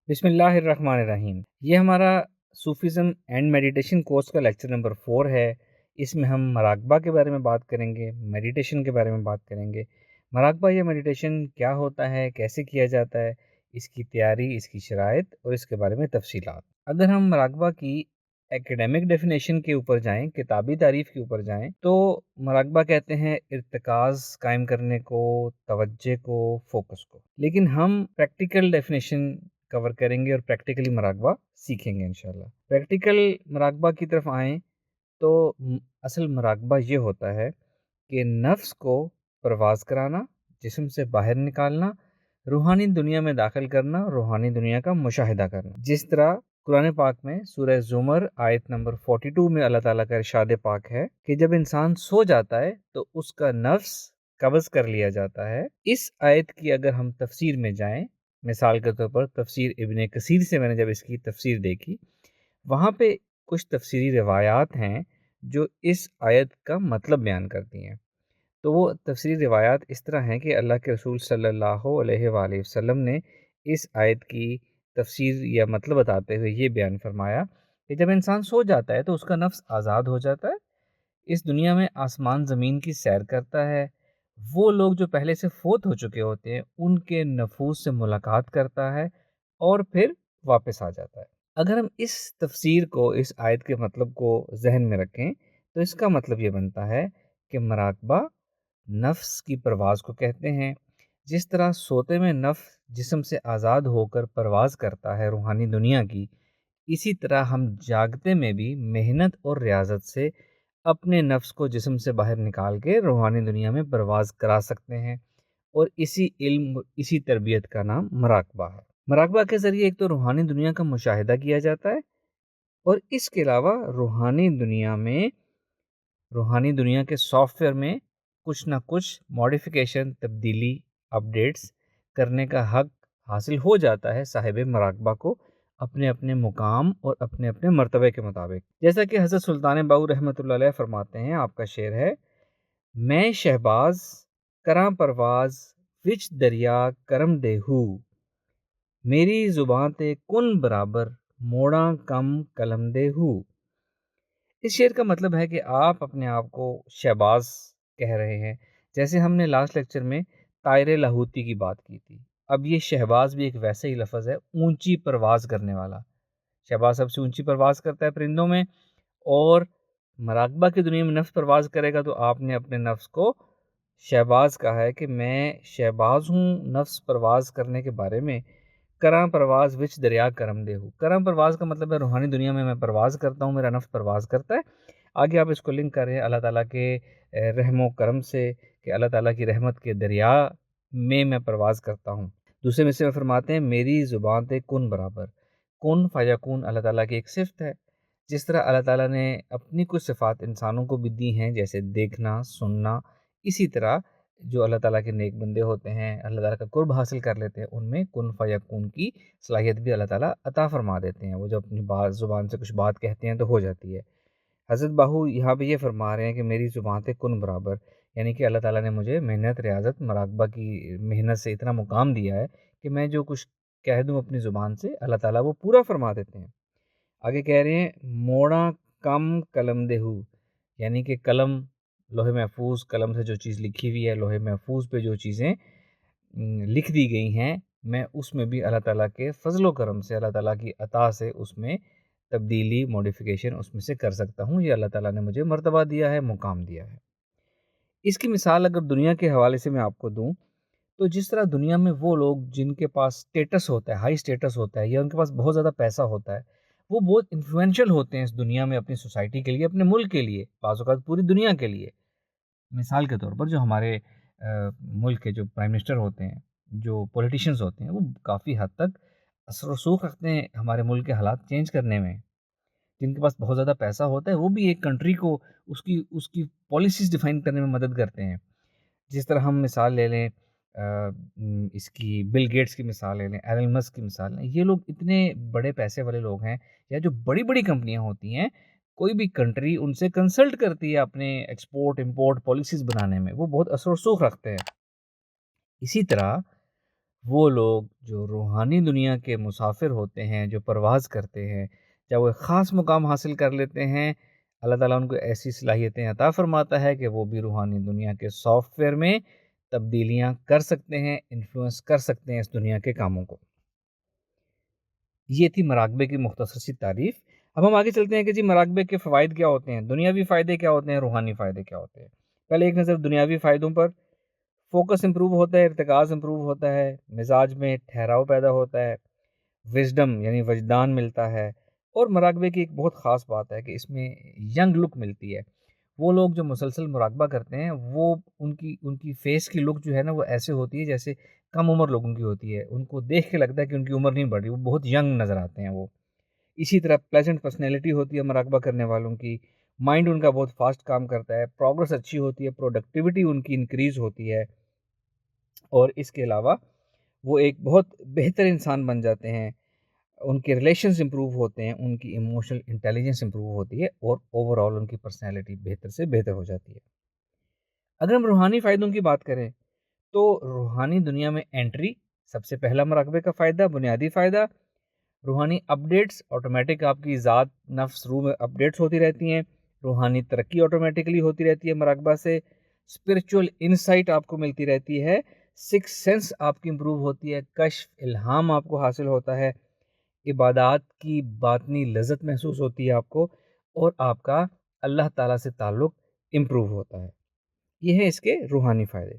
بسم اللہ الرحمن الرحیم۔ یہ ہمارا صوفیزم اینڈ میڈیٹیشن کورس کا لیکچر نمبر 4 ہے۔ اس میں ہم مراقبہ کے بارے میں بات کریں گے، میڈیٹیشن کے بارے میں بات کریں گے۔ مراقبہ یا میڈیٹیشن کیا ہوتا ہے، کیسے کیا جاتا ہے، اس کی تیاری، اس کی شرائط اور اس کے بارے میں تفصیلات۔ اگر ہم مراقبہ کی ایکیڈیمک ڈیفینیشن کے اوپر جائیں، کتابی تعریف کے اوپر جائیں، تو مراقبہ کہتے ہیں ارتکاز قائم کرنے کو، توجہ کو، فوکس کو۔ لیکن ہم پریکٹیکل ڈیفینیشن کور کریں گے اور پریکٹیکلی مراقبہ سیکھیں گے انشاءاللہ۔ پریکٹیکل مراقبہ کی طرف آئیں تو اصل مراقبہ یہ ہوتا ہے کہ نفس کو پرواز کرانا، جسم سے باہر نکالنا، روحانی دنیا میں داخل کرنا، روحانی دنیا کا مشاہدہ کرنا۔ جس طرح قرآن پاک میں سورہ زمر آیت نمبر 42 میں اللہ تعالیٰ کا ارشاد پاک ہے کہ جب انسان سو جاتا ہے تو اس کا نفس قبض کر لیا جاتا ہے۔ اس آیت کی اگر ہم تفسیر میں جائیں، مثال کے طور پر تفسیر ابن کثیر سے میں نے جب اس کی تفسیر دیکھی، وہاں پہ کچھ تفسیری روایات ہیں جو اس آیت کا مطلب بیان کرتی ہیں۔ تو وہ تفسیری روایات اس طرح ہیں کہ اللہ کے رسول صلی اللہ علیہ وآلہ وسلم نے اس آیت کی تفسیر یا مطلب بتاتے ہوئے یہ بیان فرمایا کہ جب انسان سو جاتا ہے تو اس کا نفس آزاد ہو جاتا ہے، اس دنیا میں آسمان زمین کی سیر کرتا ہے، وہ لوگ جو پہلے سے فوت ہو چکے ہوتے ہیں ان کے نفوس سے ملاقات کرتا ہے اور پھر واپس آ جاتا ہے۔ اگر ہم اس تفسیر کو، اس آیت کے مطلب کو ذہن میں رکھیں تو اس کا مطلب یہ بنتا ہے کہ مراقبہ نفس کی پرواز کو کہتے ہیں۔ جس طرح سوتے میں نفس جسم سے آزاد ہو کر پرواز کرتا ہے روحانی دنیا کی، اسی طرح ہم جاگتے میں بھی محنت اور ریاضت سے اپنے نفس کو جسم سے باہر نکال کے روحانی دنیا میں پرواز کرا سکتے ہیں، اور اسی علم، اسی تربیت کا نام مراقبہ ہے۔ مراقبہ کے ذریعے ایک تو روحانی دنیا کا مشاہدہ کیا جاتا ہے، اور اس کے علاوہ روحانی دنیا کے سافٹ ویئر میں کچھ نہ کچھ ماڈیفیکیشن، تبدیلی، اپڈیٹس کرنے کا حق حاصل ہو جاتا ہے صاحب مراقبہ کو، اپنے اپنے مقام اور اپنے اپنے مرتبے کے مطابق۔ جیسا کہ حضرت سلطان باؤ رحمۃ اللہ علیہ فرماتے ہیں، آپ کا شعر ہے: میں شہباز کراں پرواز وچ دریا کرم دیہو، میری زباں تے کن برابر موڑاں کم قلم دیہو۔ اس شعر کا مطلب ہے کہ آپ اپنے آپ کو شہباز کہہ رہے ہیں، جیسے ہم نے لاسٹ لیکچر میں طائر لاہوتی کی بات کی تھی۔ اب یہ شہباز بھی ایک ویسا ہی لفظ ہے، اونچی پرواز کرنے والا۔ شہباز سب سے اونچی پرواز کرتا ہے پرندوں میں، اور مراقبہ کی دنیا میں نفس پرواز کرے گا تو آپ نے اپنے نفس کو شہباز کہا ہے کہ میں شہباز ہوں نفس پرواز کرنے کے بارے میں۔ کراں پرواز وچ دریا کرم دے ہوں، کراں پرواز کا مطلب ہے روحانی دنیا میں پرواز کرتا ہوں، میرا نفس پرواز کرتا ہے۔ آگے آپ اس کو لنک کر رہے ہیں اللہ تعالیٰ کے رحم و کرم سے، کہ اللہ تعالیٰ کی رحمت کے دریا میں پرواز کرتا ہوں۔ دوسرے مصرے میں فرماتے ہیں: میری زبان تے کن برابر، کن فیکون اللہ تعالیٰ کی ایک صفت ہے۔ جس طرح اللہ تعالیٰ نے اپنی کچھ صفات انسانوں کو بھی دی ہیں، جیسے دیکھنا، سننا، اسی طرح جو اللہ تعالیٰ کے نیک بندے ہوتے ہیں، اللہ تعالیٰ کا قرب حاصل کر لیتے ہیں، ان میں کن فیکون کی صلاحیت بھی اللہ تعالیٰ عطا فرما دیتے ہیں۔ وہ جو اپنی زبان سے کچھ بات کہتے ہیں تو ہو جاتی ہے۔ حضرت باہو یہاں پہ یہ فرما رہے ہیں کہ میری زبان تے کن برابر، یعنی کہ اللہ تعالیٰ نے مجھے محنت، ریاضت، مراقبہ کی محنت سے اتنا مقام دیا ہے کہ میں جو کچھ کہہ دوں اپنی زبان سے، اللہ تعالیٰ وہ پورا فرما دیتے ہیں۔ آگے کہہ رہے ہیں: موڑا کم قلم دہو، یعنی کہ قلم، لوح محفوظ، قلم سے جو چیز لکھی ہوئی ہے، لوح محفوظ پہ جو چیزیں لکھ دی گئی ہیں، میں اس میں بھی اللہ تعالیٰ کے فضل و کرم سے، اللہ تعالیٰ کی عطا سے اس میں تبدیلی، موڈیفیکیشن اس میں سے کر سکتا ہوں۔ یہ اللہ تعالیٰ نے مجھے مرتبہ دیا ہے، مقام دیا ہے۔ اس کی مثال اگر دنیا کے حوالے سے میں آپ کو دوں تو جس طرح دنیا میں وہ لوگ جن کے پاس سٹیٹس ہوتا ہے، ہائی سٹیٹس ہوتا ہے، یا ان کے پاس بہت زیادہ پیسہ ہوتا ہے، وہ بہت انفلوئنشل ہوتے ہیں اس دنیا میں، اپنی سوسائٹی کے لیے، اپنے ملک کے لیے، بعض اوقات پوری دنیا کے لیے۔ مثال کے طور پر جو ہمارے ملک کے جو پرائم منسٹر ہوتے ہیں، جو پولیٹیشینز ہوتے ہیں، وہ کافی حد تک اثر و رسوخ رکھتے ہیں ہمارے ملک کے حالات چینج کرنے میں۔ جن کے پاس بہت زیادہ پیسہ ہوتا ہے وہ بھی ایک کنٹری کو اس کی پالیسیز ڈیفائن کرنے میں مدد کرتے ہیں۔ جس طرح ہم مثال لے لیں اس کی بل گیٹس کی مثال لے لیں، ایلن مسک کی مثال لیں، یہ لوگ اتنے بڑے پیسے والے لوگ ہیں، یا جو بڑی بڑی کمپنیاں ہوتی ہیں، کوئی بھی کنٹری ان سے کنسلٹ کرتی ہے اپنے ایکسپورٹ امپورٹ پالیسیز بنانے میں، وہ بہت اثر و رسوخ رکھتے ہیں۔ اسی طرح وہ لوگ جو روحانی دنیا کے مسافر ہوتے ہیں، جو پرواز کرتے ہیں، جب وہ ایک خاص مقام حاصل کر لیتے ہیں، اللہ تعالیٰ ان کو ایسی صلاحیتیں عطا فرماتا ہے کہ وہ بھی روحانی دنیا کے سافٹ ویئر میں تبدیلیاں کر سکتے ہیں، انفلوئنس کر سکتے ہیں اس دنیا کے کاموں کو۔ یہ تھی مراقبے کی مختصر سی تعریف۔ اب ہم آگے چلتے ہیں کہ جی مراقبے کے فوائد کیا ہوتے ہیں، دنیاوی فائدے کیا ہوتے ہیں، روحانی فائدے کیا ہوتے ہیں۔ پہلے ایک نظر دنیاوی فائدوں پر۔ فوکس امپروو ہوتا ہے، ارتکاز امپروو ہوتا ہے، مزاج میں ٹھہراؤ پیدا ہوتا ہے، وزڈم یعنی وجدان ملتا ہے، اور مراقبے کی ایک بہت خاص بات ہے کہ اس میں ینگ لک ملتی ہے۔ وہ لوگ جو مسلسل مراقبہ کرتے ہیں وہ ان کی فیس کی لک جو ہے نا وہ ایسے ہوتی ہے جیسے کم عمر لوگوں کی ہوتی ہے، ان کو دیکھ کے لگتا ہے کہ ان کی عمر نہیں بڑھ رہی، وہ بہت ینگ نظر آتے ہیں وہ۔ اسی طرح پلیزنٹ پرسنالٹی ہوتی ہے مراقبہ کرنے والوں کی، مائنڈ ان کا بہت فاسٹ کام کرتا ہے، پروگرس اچھی ہوتی ہے، پروڈکٹیوٹی ان کی انکریز ہوتی ہے، اور اس کے علاوہ وہ ایک بہت بہتر انسان بن جاتے ہیں، ان کے ریلیشنز امپروو ہوتے ہیں، ان کی ایموشنل انٹیلیجنس امپروو ہوتی ہے، اور اوور آل ان کی پرسنالٹی بہتر سے بہتر ہو جاتی ہے۔ اگر ہم روحانی فائدوں کی بات کریں تو روحانی دنیا میں انٹری، سب سے پہلا مراقبے کا فائدہ، بنیادی فائدہ، روحانی اپڈیٹس، آٹومیٹک آپ کی ذات نفس روح میں اپڈیٹس ہوتی رہتی ہیں، روحانی ترقی آٹومیٹکلی ہوتی رہتی ہے مراقبہ سے، اسپرچول انسائٹ آپ کو ملتی رہتی ہے، سکس سینس آپ کی امپروو ہوتی ہے، کشف الہام آپ کو حاصل ہوتا ہے، عبادات کی باطنی لذت محسوس ہوتی ہے آپ کو، اور آپ کا اللہ تعالیٰ سے تعلق امپروو ہوتا ہے۔ یہ ہیں اس کے روحانی فائدے۔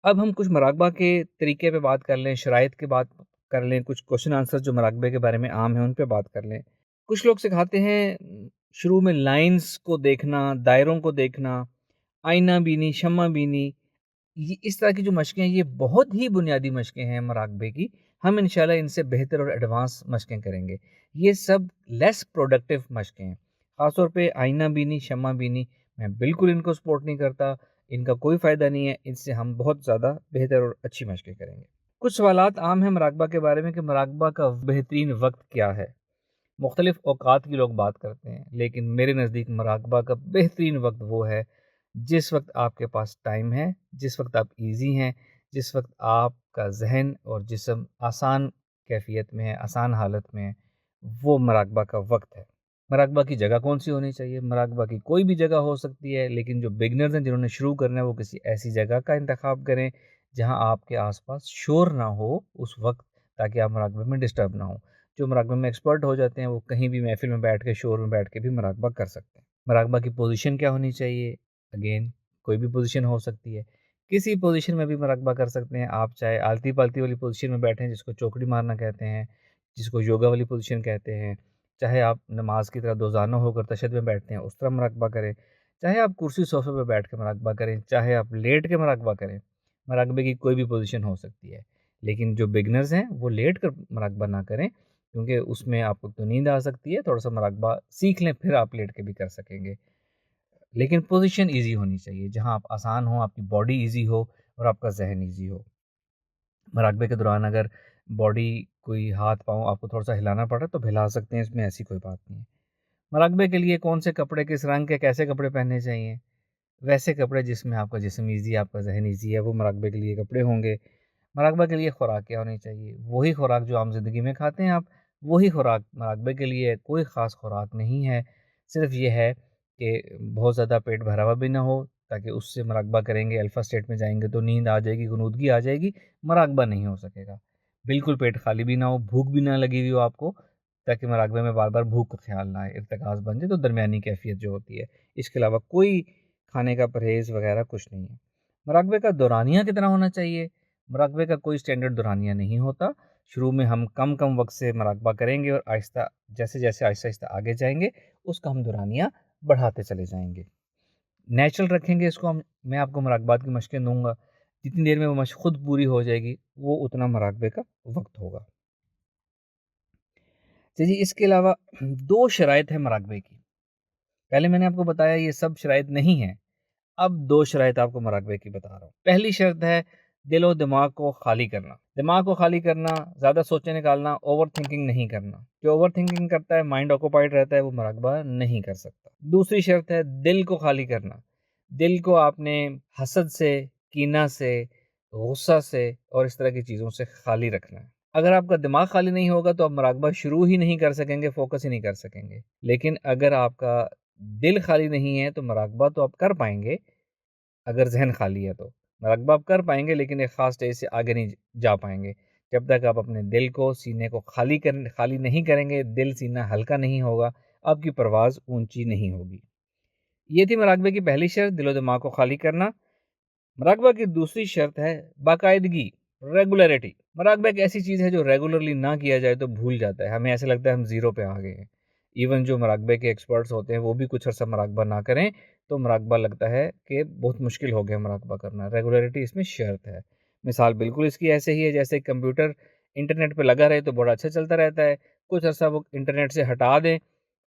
اب ہم کچھ مراقبہ کے طریقے پہ بات کر لیں، شرائط کے بات کر لیں، کچھ کوشچن آنسر جو مراقبے کے بارے میں عام ہیں ان پہ بات کر لیں۔ کچھ لوگ سکھاتے ہیں شروع میں لائنز کو دیکھنا، دائروں کو دیکھنا، آئینہ بینی، شمع بینی، یہ اس طرح کی جو مشقیں ہیں یہ بہت ہی بنیادی مشقیں ہیں مراقبے کی، ہم انشاءاللہ ان سے بہتر اور ایڈوانس مشقیں کریں گے۔ یہ سب لیس پروڈکٹیو مشقیں ہیں، خاص طور پہ آئینہ بینی، شمع بینی، میں بالکل ان کو سپورٹ نہیں کرتا، ان کا کوئی فائدہ نہیں ہے، ان سے ہم بہت زیادہ بہتر اور اچھی مشقیں کریں گے۔ کچھ سوالات عام ہیں مراقبہ کے بارے میں کہ مراقبہ کا بہترین وقت کیا ہے۔ مختلف اوقات کی لوگ بات کرتے ہیں، لیکن میرے نزدیک مراقبہ کا بہترین وقت وہ ہے جس وقت آپ کے پاس ٹائم ہے، جس وقت آپ ایزی ہیں، جس وقت آپ کا ذہن اور جسم آسان کیفیت میں ہے، آسان حالت میں ہے، وہ مراقبہ کا وقت ہے۔ مراقبہ کی جگہ کون سی ہونی چاہیے؟ مراقبہ کی کوئی بھی جگہ ہو سکتی ہے، لیکن جو بگنرز ہیں جنہوں نے شروع کرنا ہے وہ کسی ایسی جگہ کا انتخاب کریں جہاں آپ کے آس پاس شور نہ ہو اس وقت، تاکہ آپ مراقبے میں ڈسٹرب نہ ہو۔ جو مراقبے میں ایکسپرٹ ہو جاتے ہیں وہ کہیں بھی محفل میں بیٹھ کے، شور میں بیٹھ کے بھی مراقبہ کر سکتے ہیں۔ مراقبہ کی پوزیشن کیا ہونی چاہیے؟ اگین کوئی بھی پوزیشن ہو سکتی ہے، کسی پوزیشن میں بھی مراقبہ کر سکتے ہیں آپ، چاہے آلتی پالتی والی پوزیشن میں بیٹھیں جس کو چوکڑی مارنا کہتے ہیں، جس کو یوگا والی پوزیشن کہتے ہیں، چاہے آپ نماز کی طرح دوزانہ ہو کر تشہد میں بیٹھتے ہیں اس طرح مراقبہ کریں، چاہے آپ کرسی صوفے پہ بیٹھ کے مراقبہ کریں، چاہے آپ لیٹ کے مراقبہ کریں، مراقبے کی کوئی بھی پوزیشن ہو سکتی ہے۔ لیکن جو بگنرز ہیں وہ لیٹ کر مراقبہ نہ کریں، کیونکہ اس میں آپ کو تو نیند آ سکتی ہے، تھوڑا سا مراقبہ سیکھ لیں پھر آپ لیٹ کے بھی کر سکیں گے۔ لیکن پوزیشن ایزی ہونی چاہیے جہاں آپ آسان ہوں، آپ کی باڈی ایزی ہو اور آپ کا ذہن ایزی ہو۔ مراقبے کے دوران اگر باڈی کوئی ہاتھ پاؤں آپ کو تھوڑا سا ہلانا پڑ رہا ہے تو ہلا سکتے ہیں، اس میں ایسی کوئی بات نہیں ہے۔ مراقبے کے لیے کون سے کپڑے، کس رنگ کے، کیسے کپڑے پہننے چاہیے؟ ویسے کپڑے جس میں آپ کا جسم ایزی ہے، آپ کا ذہن ایزی ہے، وہ مراقبے کے لیے کپڑے ہوں گے۔ مراقبہ کے لیے خوراک کیا ہونی چاہیے؟ وہی خوراک جو عام زندگی میں کھاتے ہیں آپ، وہی خوراک مراقبے کے لیے، کوئی خاص خوراک نہیں ہے، صرف یہ ہے کہ بہت زیادہ پیٹ بھرا ہوا بھی نہ ہو، تاکہ اس سے مراقبہ کریں گے الفا اسٹیٹ میں جائیں گے تو نیند آ جائے گی، غنودگی آ جائے گی، مراقبہ نہیں ہو سکے گا۔ بالکل پیٹ خالی بھی نہ ہو، بھوک بھی نہ لگی ہوئی ہو آپ کو، تاکہ مراقبے میں بار بار بھوک کا خیال نہ آئے، ارتکاز بن جائے، تو درمیانی کیفیت جو ہوتی ہے، اس کے علاوہ کوئی کھانے کا پرہیز وغیرہ کچھ نہیں ہے۔ مراقبے کا دورانیہ کتنا ہونا چاہیے؟ مراقبے کا کوئی اسٹینڈرڈ دورانیہ نہیں ہوتا، شروع میں ہم کم کم وقت سے مراقبہ کریں گے اور آہستہ جیسے جیسے آہستہ آہستہ آگے جائیں گے اس کا ہم دورانیہ بڑھاتے چلے جائیں گے، نیچرل رکھیں گے اس کو ہم۔ میں آپ کو مراقبات کی مشقیں دوں گا، جتنی دیر میں وہ مشق خود پوری ہو جائے گی وہ اتنا مراقبے کا وقت ہوگا۔ جی اس کے علاوہ دو شرائط ہیں مراقبے کی، پہلے میں نے آپ کو بتایا یہ سب شرائط نہیں ہیں، اب دو شرائط آپ کو مراقبے کی بتا رہا ہوں۔ پہلی شرط ہے دل و دماغ کو خالی کرنا، دماغ کو خالی کرنا، زیادہ سوچنے نکالنا، اوور تھنکنگ نہیں کرنا۔ جو اوور تھنکنگ کرتا ہے، مائنڈ آکوپائڈ رہتا ہے، وہ مراقبہ نہیں کر سکتا۔ دوسری شرط ہے دل کو خالی کرنا، دل کو آپ نے حسد سے، کینہ سے، غصہ سے اور اس طرح کی چیزوں سے خالی رکھنا ہے۔ اگر آپ کا دماغ خالی نہیں ہوگا تو آپ مراقبہ شروع ہی نہیں کر سکیں گے، فوکس ہی نہیں کر سکیں گے۔ لیکن اگر آپ کا دل خالی نہیں ہے تو مراقبہ تو آپ کر پائیں گے، اگر ذہن خالی ہے تو مراقبہ آپ کر پائیں گے، لیکن ایک خاص اسٹیج سے آگے نہیں جا پائیں گے جب تک آپ اپنے دل کو، سینے کو خالی نہیں کریں گے، دل سینہ ہلکا نہیں ہوگا، آپ کی پرواز اونچی نہیں ہوگی۔ یہ تھی مراقبے کی پہلی شرط، دل و دماغ کو خالی کرنا۔ مراقبہ کی دوسری شرط ہے باقاعدگی، ریگولیرٹی۔ مراقبہ ایک ایسی چیز ہے جو ریگولرلی نہ کیا جائے تو بھول جاتا ہے، ہمیں ایسے لگتا ہے ہم زیرو پہ آ گئے ہیں۔ ایون جو مراقبے کے ایکسپرٹس ہوتے ہیں وہ بھی کچھ عرصہ مراقبہ نہ کریں تو مراقبہ لگتا ہے کہ بہت مشکل ہو گیا مراقبہ کرنا۔ ریگولیرٹی اس میں شرط ہے۔ مثال بالکل اس کی ایسے ہی ہے جیسے کمپیوٹر انٹرنیٹ پہ لگا رہے تو بڑا اچھا چلتا رہتا ہے، کچھ عرصہ وہ انٹرنیٹ سے ہٹا دیں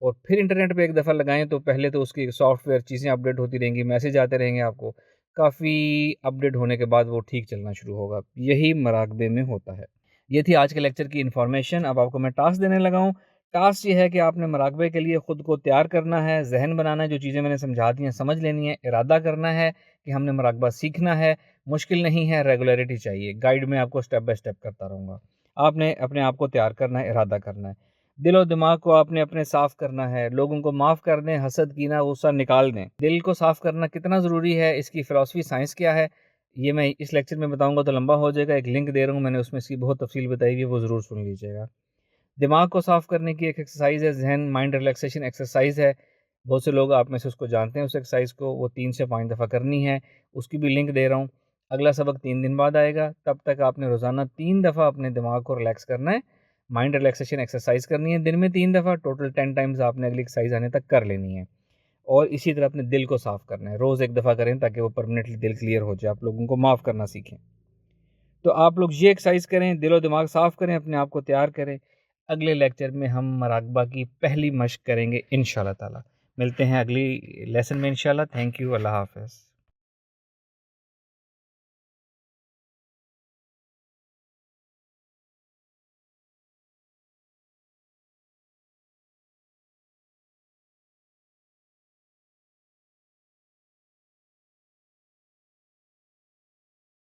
اور پھر انٹرنیٹ پہ ایک دفعہ لگائیں تو پہلے تو اس کی سافٹ ویئر چیزیں اپڈیٹ ہوتی رہیں گی، میسیج آتے رہیں گے آپ کو، کافی اپڈیٹ ہونے کے بعد وہ ٹھیک چلنا شروع ہوگا۔ یہی مراقبے میں ہوتا ہے۔ یہ تھی آج کے لیکچر کی انفارمیشن۔ اب آپ کو میں ٹاسک دینے لگا ہوں۔ ٹاسک یہ ہے کہ آپ نے مراقبے کے لیے خود کو تیار کرنا ہے، ذہن بنانا ہے، جو چیزیں میں نے سمجھا دی ہیں سمجھ لینی ہے، ارادہ کرنا ہے کہ ہم نے مراقبہ سیکھنا ہے، مشکل نہیں ہے، ریگولیرٹی چاہیے، گائیڈ میں آپ کو سٹیپ بائی سٹیپ کرتا رہوں گا۔ آپ نے اپنے آپ کو تیار کرنا ہے، ارادہ کرنا ہے، دل و دماغ کو آپ نے اپنے صاف کرنا ہے، لوگوں کو معاف کر دیں، حسد کینہ غصہ نکال دیں۔ دل کو صاف کرنا کتنا ضروری ہے، اس کی فلسفی سائنس کیا ہے، یہ میں اس لیکچر میں بتاؤں گا تو لمبا ہو جائے گا، ایک لنک دے رہا ہوں میں نے، اس میں اس کی بہت تفصیل بتائی ہوئی ہے، وہ ضرور سن لیجیے گا۔ دماغ کو صاف کرنے کی ایک ایکسرسائز ہے، ذہن مائنڈ ریلیکسیشن ایکسرسائز ہے، بہت سے لوگ آپ میں سے اس کو جانتے ہیں، اس ایکسرسائز کو، وہ 3 سے 5 دفعہ کرنی ہے، اس کی بھی لنک دے رہا ہوں۔ اگلا سبق 3 دن بعد آئے گا، تب تک آپ نے روزانہ 3 دفعہ اپنے دماغ کو ریلیکس کرنا ہے، مائنڈ ریلیکسیشن ایکسرسائز کرنی ہے، دن میں 3 دفعہ، ٹوٹل 10 ٹائمز آپ نے اگلی ایکسرسائز آنے تک کر لینی ہے۔ اور اسی طرح اپنے دل کو صاف کرنا ہے، روز 1 دفعہ کریں تاکہ وہ پرمننٹلی دل کلیئر ہو جائے، آپ لوگوں کو معاف کرنا سیکھیں۔ تو آپ لوگ یہ ایکسرسائز کریں، دل و دماغ صاف کریں، اپنے آپ کو تیار کریں۔ اگلے لیکچر میں ہم مراقبہ کی پہلی مشق کریں گے انشاءاللہ تعالی۔ ملتے ہیں اگلی لیسن میں انشاءاللہ۔ تھینک یو، اللہ حافظ۔